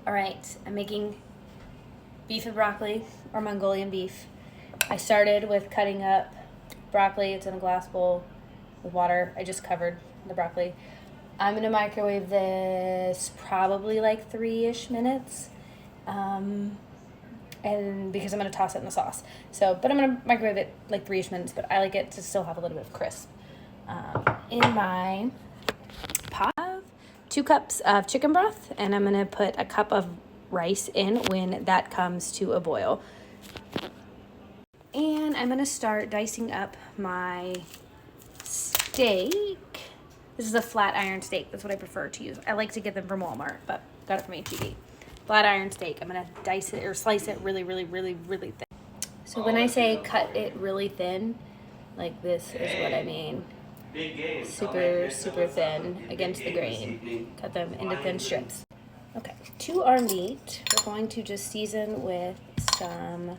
All right, I'm making beef and broccoli, or Mongolian beef. I started with cutting up broccoli. It's in a glass bowl with water. I just covered the broccoli. I'm gonna microwave this probably like 3-ish minutes. And because I'm gonna toss it in the sauce. But I'm gonna microwave it like 3-ish minutes, but I like it to still have a little bit of crisp. In my pot, I have 2 cups of chicken broth, and I'm gonna put a cup of rice in when that comes to a boil. And I'm gonna start dicing up my steak. This is a flat iron steak. That's what I prefer to use. I like to get them from Walmart, but got it from H-E-B. Flat iron steak. I'm gonna dice it or slice it really, really, really, really thin. So when I say cut it really thin, like this is what I mean. Super, super thin against the grain. Cut them into thin strips. Okay, to our meat, we're going to just season with some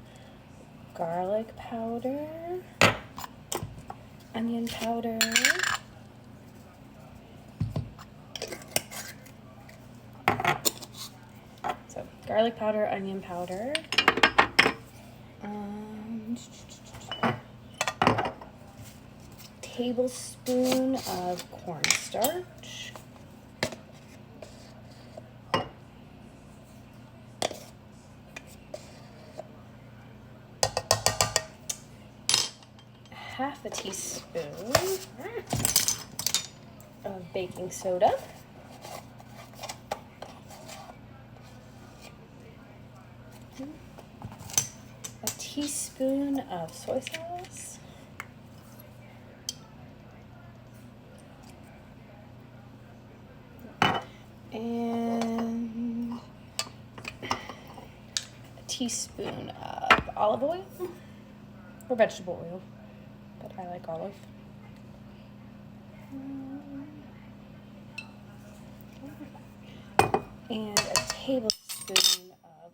garlic powder, onion powder, so garlic powder, onion powder, tablespoon of cornstarch, half a teaspoon of baking soda, a teaspoon of soy sauce, and a teaspoon of olive oil or vegetable oil, but I like olive. And a tablespoon of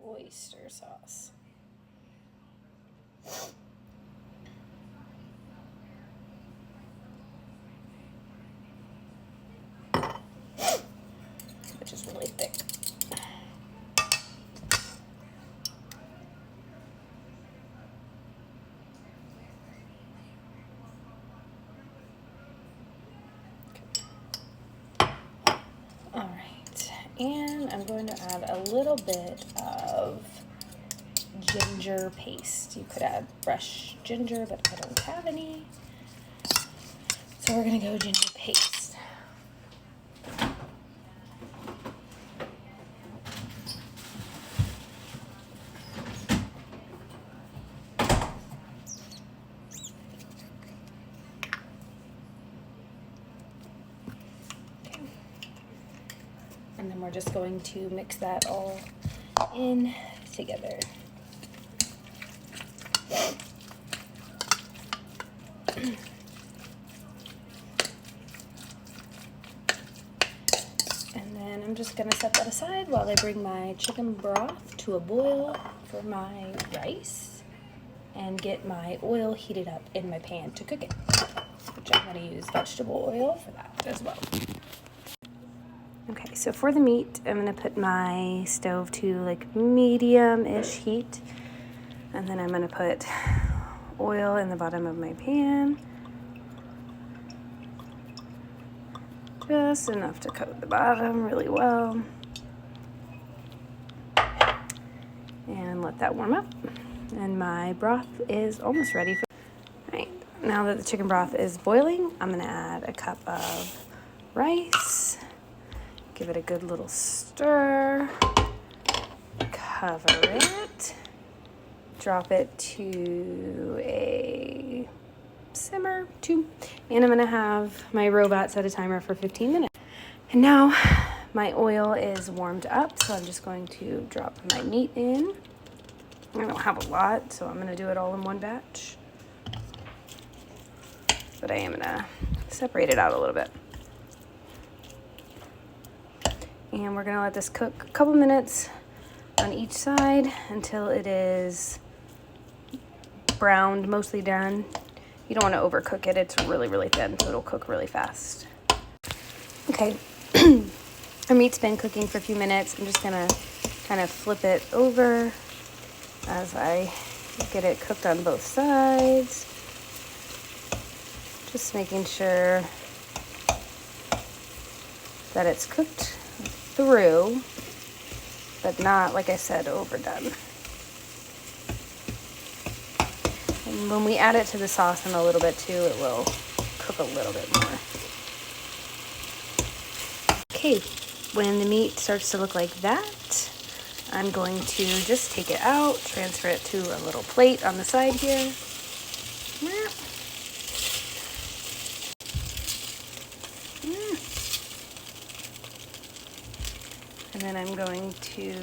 oyster sauce. Which is really thick. And I'm going to add a little bit of ginger paste. You could add fresh ginger, but I don't have any. So we're going to go ginger paste. And then we're just going to mix that all in together. And then I'm just gonna set that aside while I bring my chicken broth to a boil for my rice and get my oil heated up in my pan to cook it, which I'm gonna use vegetable oil for that as well. Okay, so for the meat, I'm gonna put my stove to like medium-ish heat, and then I'm gonna put oil in the bottom of my pan, just enough to coat the bottom really well, and let that warm up. And my broth is almost ready for. All right, now that the chicken broth is boiling, I'm gonna add a cup of rice. Give it a good little stir, cover it, drop it to a simmer, and I'm gonna have my robot set a timer for 15 minutes. And now my oil is warmed up, so I'm just going to drop my meat in. I don't have a lot, so I'm gonna do it all in one batch, but I am gonna separate it out a little bit. And we're gonna let this cook a couple minutes on each side until it is browned, mostly done. You don't want to overcook it. It's really, really thin, so it'll cook really fast. Okay, Our meat's been cooking for a few minutes. I'm just gonna kind of flip it over as I get it cooked on both sides. Just making sure that it's cooked through, but not, like I said, overdone. And when we add it to the sauce in a little bit too, it will cook a little bit more. Okay, when the meat starts to look like that, I'm going to just take it out, transfer it to a little plate on the side here. And then I'm going to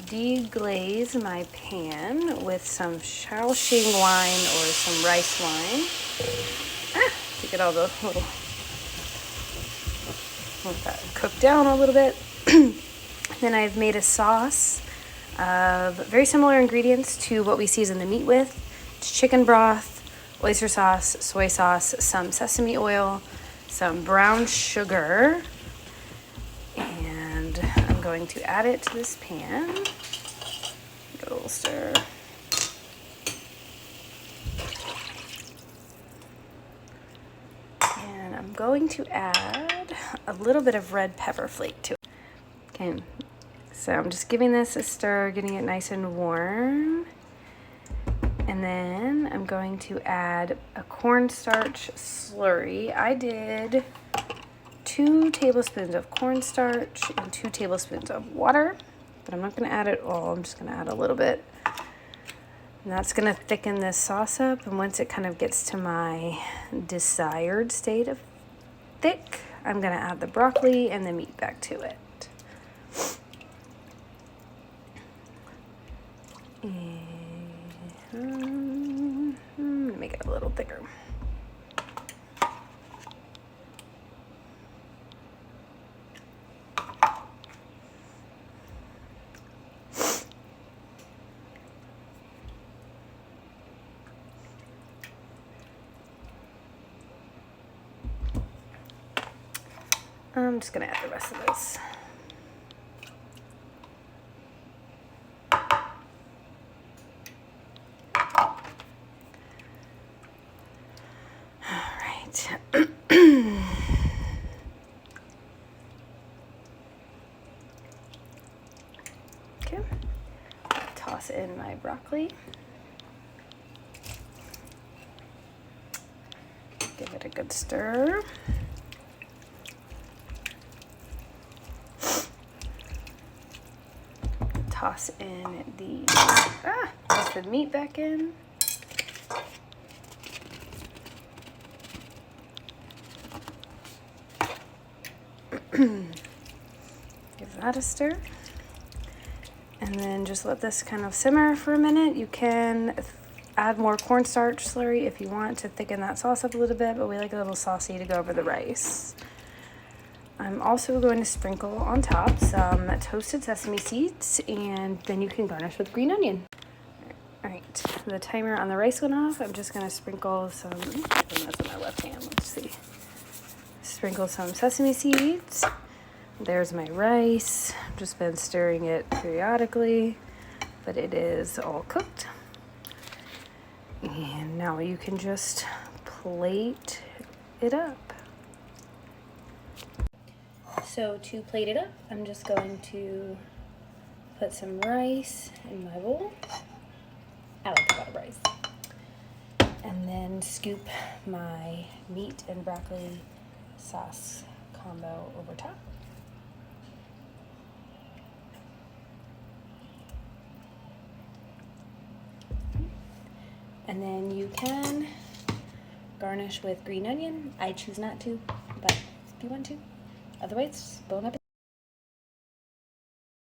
deglaze my pan with some Shaoxing wine or some rice wine. To get all the little, let that cook down a little bit. Then I've made a sauce of very similar ingredients to what we season the meat with. It's chicken broth, oyster sauce, soy sauce, some sesame oil, some brown sugar, and I'm going to add it to this pan. Give it a little stir. And I'm going to add a little bit of red pepper flake to it. Okay, so I'm just giving this a stir, getting it nice and warm. And then I'm going to add a cornstarch slurry. I did 2 tablespoons of cornstarch and 2 tablespoons of water, but I'm not going to add it all. I'm just going to add a little bit. And that's going to thicken this sauce up. And once it kind of gets to my desired state of thick, I'm going to add the broccoli and the meat back to it. And make it a little thicker. I'm just gonna add the rest of this. Okay, toss in my broccoli. Give it a good stir. Toss in the toss the meat back in. Give that a stir. And then just let this kind of simmer for a minute. You can add more cornstarch slurry if you want to thicken that sauce up a little bit, but we like a little saucy to go over the rice. I'm also going to sprinkle on top some toasted sesame seeds, and then you can garnish with green onion. All right, the timer on the rice went off. I'm just going to sprinkle some, that's in my left hand, let's see. Sprinkle some sesame seeds. There's my rice. I've just been stirring it periodically, but it is all cooked. And now you can just plate it up. So to plate it up, I'm just going to put some rice in my bowl. I like a lot of rice. And then scoop my meat and broccoli sauce combo over top. And then you can garnish with green onion. I choose not to, but if you want to. Otherwise, bon appetit.